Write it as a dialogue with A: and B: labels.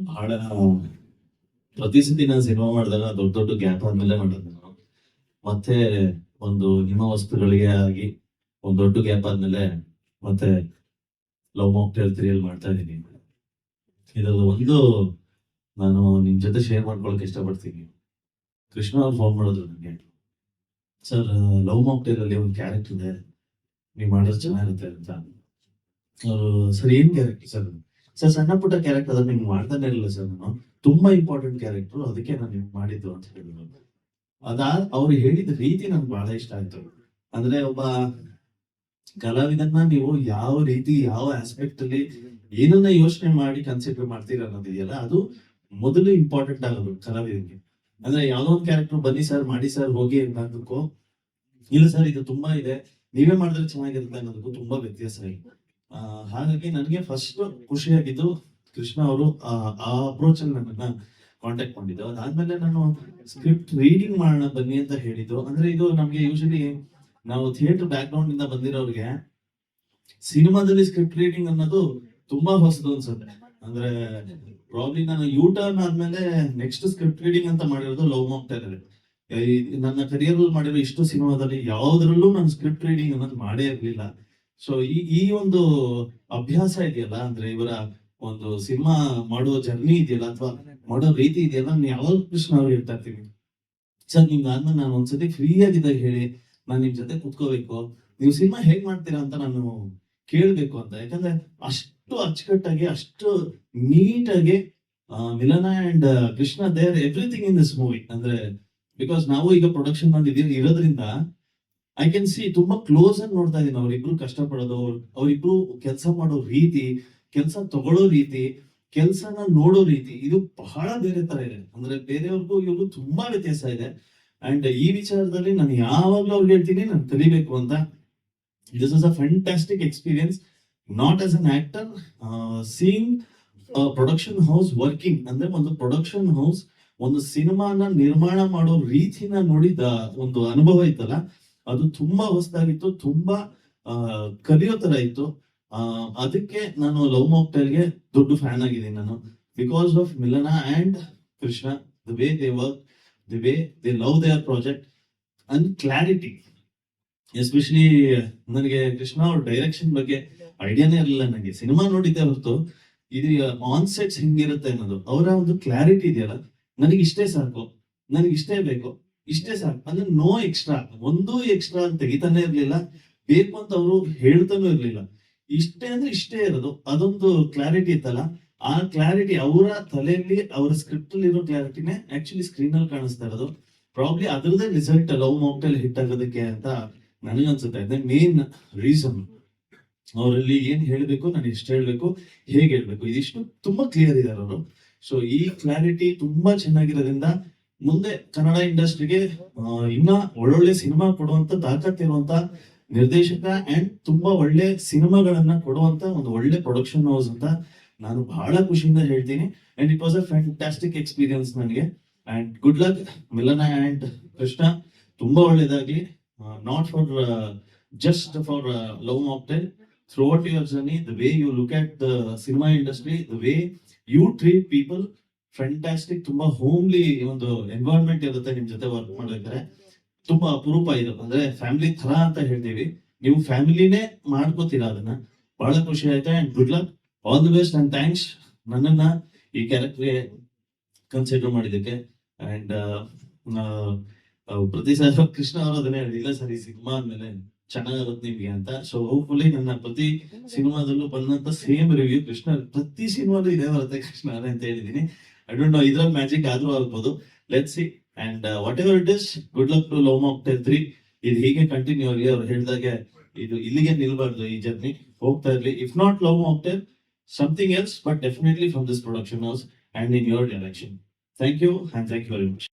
A: ಬಹಳ ಪ್ರತಿ ಸತಿ ನಾನು ಸಿನಿಮಾ ಮಾಡಿದಾಗ ದೊಡ್ಡ ದೊಡ್ಡ ಗ್ಯಾಪ್ ಆದ್ಮೇಲೆ ಮಾಡೋದು ನಾನು. ಮತ್ತೆ ಒಂದು ನಿಮ್ಮ ವಸ್ತುಗಳಿಗೆ ಆಗಿ ಒಂದು ದೊಡ್ಡ ಗ್ಯಾಪ್ ಆದ್ಮೇಲೆ ಮತ್ತೆ ಲವ್ ಮಾಕ್ಟೇಲ್ 3 ಅಲ್ಲಿ ಮಾಡ್ತಾ ಇದ್ದೀನಿ. ಇದರಲ್ಲಿ ಒಂದು ನಾನು ನಿಮ್ ಜೊತೆ ಶೇರ್ ಮಾಡ್ಕೊಳಕ್ ಇಷ್ಟಪಡ್ತೀನಿ. ಕೃಷ್ಣ ಅವ್ರು ಫೋನ್ ಮಾಡಿದ್ರು ನನಗೆ, ಸರ್ ಲವ್ ಮಾಕ್ಟೇಲ್ ಅಲ್ಲಿ ಒಂದು ಕ್ಯಾರೆಕ್ಟರ್ ಇದೆ, ನೀವು ಮಾಡೋದು ಚೆನ್ನಾಗಿರುತ್ತೆ ಅಂತ. ಸರ್ ಏನ್ ಕ್ಯಾರೆಕ್ಟರ್ ಸರ್? ಸರ್ ಸಣ್ಣ ಪುಟ್ಟ ಕ್ಯಾರೆಕ್ಟರ್ ಅದ್ರ ನಿಮ್ಗೆ ಮಾಡ್ತಾನೆ ಇರಲಿಲ್ಲ ಸರ್, ನಾನು ತುಂಬಾ ಇಂಪಾರ್ಟೆಂಟ್ ಕ್ಯಾರೆಕ್ಟರ್, ಅದಕ್ಕೆ ನಾನು ನಿಮ್ಗೆ ಮಾಡಿದ್ದು ಅಂತ ಹೇಳಿದ್ರು. ಅವ್ರು ಹೇಳಿದ ರೀತಿ ನನ್ಗೆ ಬಹಳ ಇಷ್ಟ ಆಯ್ತು. ಅಂದ್ರೆ ಒಬ್ಬ ಕಲಾವಿದನ್ನ ನೀವು ಯಾವ ರೀತಿ ಯಾವ ಆಸ್ಪೆಕ್ಟ್ ಅಲ್ಲಿ ಏನನ್ನ ಯೋಚನೆ ಮಾಡಿ ಕನ್ಸಿಡರ್ ಮಾಡ್ತೀರ ಅನ್ನೋದಿದೆಯಲ್ಲ, ಅದು ಮೊದಲು ಇಂಪಾರ್ಟೆಂಟ್ ಆಗೋದು ಕಲಾವಿದನಿಗೆ. ಅಂದ್ರೆ ಯಾವ್ದೋ ಒಂದು ಕ್ಯಾರೆಕ್ಟರ್ ಬನ್ನಿ ಸರ್ ಮಾಡಿ ಸರ್ ಹೋಗಿ ಅನ್ನೋದಕ್ಕೂ, ಇಲ್ಲ ಸರ್ ಇದು ತುಂಬಾ ಇದೆ ನೀವೇ ಮಾಡಿದ್ರೆ ಚೆನ್ನಾಗಿರುತ್ತೆ ಅನ್ನೋದಕ್ಕೂ ತುಂಬಾ ವ್ಯತ್ಯಾಸ ಇದೆ. ಹಾಗಾಗಿ ನನಗೆ ಫಸ್ಟ್ ಖುಷಿಯಾಗಿದ್ದು ಕೃಷ್ಣ ಅವರು ಆ ಅಪ್ರೋಚ್ ಅಲ್ಲಿ ನನ್ನನ್ನ ಕಾಂಟ್ಯಾಕ್ಟ್ ಮಾಡಿದ್ದು. ಅದಾದ್ಮೇಲೆ ನಾನು ಸ್ಕ್ರಿಪ್ಟ್ ರೀಡಿಂಗ್ ಮಾಡೋಣ ಬನ್ನಿ ಅಂತ ಹೇಳಿದ್ದು. ಅಂದ್ರೆ ಇದು ನಮ್ಗೆ ಯೂಶಲಿ ನಾವು ಥಿಯೇಟರ್ ಬ್ಯಾಕ್ ಗ್ರೌಂಡ್ ಇಂದ ಬಂದಿರೋರಿಗೆ ಸಿನಿಮಾದಲ್ಲಿ ಸ್ಕ್ರಿಪ್ಟ್ ರೀಡಿಂಗ್ ಅನ್ನೋದು ತುಂಬಾ ಹೊಸದು ಅನ್ಸುತ್ತೆ. ಅಂದ್ರೆ ಪ್ರಾಬ್ಲಿ ನಾನು ಯೂಟರ್ನ್ ಆದ್ಮೇಲೆ ನೆಕ್ಸ್ಟ್ ಸ್ಕ್ರಿಪ್ಟ್ ರೀಡಿಂಗ್ ಅಂತ ಮಾಡಿರೋದು ಲವ್ ಮಾಕ್ಟೇಲ್. ನನ್ನ ಕರಿಯರ್ ಅಲ್ಲಿ ಮಾಡಿರೋ ಇಷ್ಟು ಸಿನಿಮಾದಲ್ಲಿ ಯಾವ್ದ್ರಲ್ಲೂ ನಾನು ಸ್ಕ್ರಿಪ್ಟ್ ರೀಡಿಂಗ್ ಅನ್ನೋದು ಮಾಡೇ ಇರ್ಲಿಲ್ಲ. ಸೊ ಈ ಒಂದು ಅಭ್ಯಾಸ ಇದೆಯಲ್ಲ, ಅಂದ್ರೆ ಇವರ ಒಂದು ಸಿನಿಮಾ ಮಾಡೋ ಜರ್ನಿ ಇದೆಯಲ್ಲ ಅಥವಾ ಮಾಡೋ ರೀತಿ ಇದೆಯಲ್ಲ, ನಾನು ಯಾವಾಗ ಕೃಷ್ಣ ಅವ್ರು ಹೇಳ್ತಾ ಇರ್ತೀನಿ, ಸರ್ ನಿಮ್ಗೆ ಆದ್ಮೇಲೆ ನಾನು ಒಂದ್ಸತಿ ಫ್ರೀ ಆಗಿದ್ದಾಗ ಹೇಳಿ, ನಾನು ನಿಮ್ ಜೊತೆ ಕುತ್ಕೋಬೇಕು, ನೀವು ಸಿನಿಮಾ ಹೇಗ್ ಮಾಡ್ತೀರಾ ಅಂತ ನಾನು ಕೇಳ್ಬೇಕು ಅಂತ. ಯಾಕಂದ್ರೆ ಅಷ್ಟು ಅಚ್ಚುಕಟ್ಟಾಗಿ ಅಷ್ಟು ನೀಟಾಗಿ Milana and Krishna there everything in this movie. ಅಂದ್ರೆ ಬಿಕಾಸ್ ನಾವು ಈಗ ಪ್ರೊಡಕ್ಷನ್ ಅಲ್ಲಿ ಇರೋದ್ರಿಂದ ಐ ಕ್ಯಾನ್ ಸಿ ತುಂಬಾ ಕ್ಲೋಸ್ ಆಗಿ ನೋಡ್ತಾ ಇದೀನಿ ಅವ್ರಿಬ್ರು ಕಷ್ಟಪಡೋದು, ಅವ್ರಿಬ್ರು ಕೆಲಸ ಮಾಡೋ ರೀತಿ, ಕೆಲಸ ತಗೊಳ್ಳೋ ರೀತಿ, ಕೆಲಸನ ನೋಡೋ ರೀತಿ, ಇದು ಬಹಳ ಬೇರೆ ತರ ಇದೆ. ಅಂದ್ರೆ ಬೇರೆಯವ್ರಿಗೂ ಇವ್ರಿಗೂ ತುಂಬಾ ವ್ಯತ್ಯಾಸ ಇದೆ. ಅಂಡ್ ಈ ವಿಚಾರದಲ್ಲಿ ನಾನು ಯಾವಾಗ್ಲೂ ಅವ್ರಿಗೆ ಹೇಳ್ತೀನಿ, ನಾನು ಕಲಿಬೇಕು ಅಂತ. This is a fantastic experience, not as an actor, seeing production house working. ಅಂದ್ರೆ ಒಂದು ಪ್ರೊಡಕ್ಷನ್ ಹೌಸ್ ಒಂದು ಸಿನಿಮಾನ ನಿರ್ಮಾಣ ಮಾಡೋ ರೀತಿನ ನೋಡಿದ ಒಂದು ಅನುಭವ ಇತ್ತಲ್ಲ, ಅದು ತುಂಬಾ ಹೊಸದಾಗಿತ್ತು, ತುಂಬಾ ಕಲಿಯೋ ತರ ಇತ್ತು. ಅದಕ್ಕೆ ನಾನು ಲವ್ ಮಾಕ್ಟೇಲ್ಗೆ ದೊಡ್ಡ ಫ್ಯಾನ್ ಆಗಿದ್ದೀನಿ ನಾನು, because of Milana and Krishna, the way they work, the way they love their project and clarity. Especially ನನಗೆ ಕೃಷ್ಣ ಅವ್ರ ಡೈರೆಕ್ಷನ್ ಬಗ್ಗೆ ಐಡಿಯಾನೇ ಇರಲಿಲ್ಲ. ನನಗೆ ಸಿನಿಮಾ ನೋಡಿದ್ದೆ ಹೊರತು ಇದು ಆನ್ ಸೆಟ್ಸ್ ಹಿಂಗಿರುತ್ತೆ ಅನ್ನೋದು, ಅವರ ಒಂದು ಕ್ಲಾರಿಟಿ ಇದೆಯಲ್ಲ, ನನಗೆ ಇಷ್ಟೇ ಸಾಕು, ನನಗೆ ಇಷ್ಟೇ ಬೇಕು, ಇಷ್ಟೇ ಸಾಕು, ಅಂದ್ರೆ ನೋ ಎಕ್ಸ್ಟ್ರಾ, ಒಂದು ಎಕ್ಸ್ಟ್ರಾ ಅಂತ ತೆಗಿತಾನೆ ಇರ್ಲಿಲ್ಲ, ಬೇಕು ಅಂತ ಅವರು ಹೇಳ್ತಾನೂ ಇರ್ಲಿಲ್ಲ. ಇಷ್ಟೇ ಅಂದ್ರೆ ಇಷ್ಟೇ ಇರೋದು, ಅದೊಂದು ಕ್ಲಾರಿಟಿ ಇತ್ತಲ್ಲ, ಆ ಕ್ಲಾರಿಟಿ ಅವರ ತಲೆಯಲ್ಲಿ ಅವರ ಸ್ಕ್ರಿಪ್ಟ್ ಅಲ್ಲಿ ಇರೋ ಕ್ಲಾರಿಟಿನೇ ಆಕ್ಚುಲಿ ಸ್ಕ್ರೀನ್ ಅಲ್ಲಿ ಕಾಣಿಸ್ತಾ ಇರೋದು. ಪ್ರಾಬ್ಲಿ ಅದರದೇ ರಿಸಲ್ಟ್ ಲವ್ ಮಾಕ್ಟೇಲ್ ಹಿಟ್ ಆಗೋದಕ್ಕೆ ಅಂತ ನನಗನ್ಸುತ್ತೆ. ಅದೇ ಮೇನ್ ರೀಸನ್. ಅವರಲ್ಲಿ ಏನ್ ಹೇಳ್ಬೇಕು, ನಾನು ಎಷ್ಟು ಹೇಳ್ಬೇಕು, ಹೇಗೆ ಹೇಳ್ಬೇಕು, ಇದಿಷ್ಟು ತುಂಬಾ ಕ್ಲಿಯರ್ ಇದಾರೆ ಅವರು. ಸೊ ಈ ಕ್ಲಾರಿಟಿ ತುಂಬಾ ಚೆನ್ನಾಗಿರೋದ್ರಿಂದ ಮುಂದೆ ಕನ್ನಡ ಇಂಡಸ್ಟ್ರಿಗೆ ಇನ್ನ ಒಳ್ಳೊಳ್ಳೆ ಸಿನಿಮಾ ಕೊಡುವಂತ ತಾಕತ್ತಿರುವಂತ ನಿರ್ದೇಶಕ ಅಂಡ್ ತುಂಬಾ ಒಳ್ಳೆ ಸಿನಿಮಾಗಳನ್ನ ಕೊಡುವಂತ ಒಂದು ಒಳ್ಳೆ ಪ್ರೊಡಕ್ಷನ್ ಹೌಸ್ ಅಂತ ನಾನು ಬಹಳ ಖುಷಿಯಿಂದ ಹೇಳ್ತೀನಿ. And it was a fantastic experience ನನಗೆ. ಅಂಡ್ ಗುಡ್ ಲಕ್ ಮಿಲನ ಅಂಡ್ ಕೃಷ್ಣ, ತುಂಬಾ ಒಳ್ಳೇದಾಗ್ಲಿ. Not for just for love mocktail, throughout your journey, the way you look at the cinema industry, the way you treat people, fantastic. ತುಂಬಾ homely ಒಂದು environment ಇರುತ್ತೆ ನಿಮ್ ಜೊತೆ work ಮಾಡ್ಬೇಕಾದ್ರೆ, ತುಂಬಾ ಅಪರೂಪ ಇದು. ಅಂದ್ರೆ ಫ್ಯಾಮಿಲಿ ತರ ಅಂತ ಹೇಳ್ತೀವಿ, ನೀವು ಫ್ಯಾಮಿಲಿನೇ ಮಾಡ್ಕೋತೀರಾ ಅದನ್ನ. ಬಹಳ ಖುಷಿ ಆಯ್ತಾ. And good luck, all the best and thanks ನನ್ನನ್ನ ಈ ಕ್ಯಾರೆಕ್ಟರ್ಗೆ ಕನ್ಸಿಡರ್ ಮಾಡಿದ್ದಕ್ಕೆ. ಅಂಡ್ ಪ್ರತಿ ಸಲ ಕೃಷ್ಣ ಅವರು ಅದನ್ನೇ ಹೇಳಿಲ್ಲ, ಸರ್ ಈ ಸಿನಿಮಾ ಆದ್ಮೇಲೆ ಚೆನ್ನಾಗುತ್ತೆ ನಿಮ್ಗೆ ಅಂತ. ಸೊ ಹೋಪ್ಫುಲಿ ನನ್ನ ಪ್ರತಿ ಸಿನಿಮಾದಲ್ಲೂ ಬಂದಂತ ಸೇಮ್ ರಿವ್ಯೂ ಕೃಷ್ಣ ಪ್ರತಿ ಸಿನಿಮಾಲು ಇದೇ ಬರುತ್ತೆ ಕೃಷ್ಣ ಅಂತ ಹೇಳಿದೀನಿ. ಐ ಡೋಂಟ್ ನೋ ಇದ್ರಲ್ಲಿ ಮ್ಯಾಜಿಕ್ ಆದ್ರೂ ಆಗ್ಬೋದು, let's see. And whatever it is, good luck to Love Mocktail 3. ಇದು ಹೀಗೆ ಕಂಟಿನ್ಯೂ ಆಗಿ, ಅವ್ರು ಹೇಳಿದಾಗೆ ಇದು ಇಲ್ಲಿಗೆ ನಿಲ್ಬಾರ್ದು, ಈ ಜರ್ನಿ ಹೋಗ್ತಾ ಇರ್ಲಿ. If not Love Mocktail, something else, but definitely from this production house and in your direction. Thank you and thank you very much.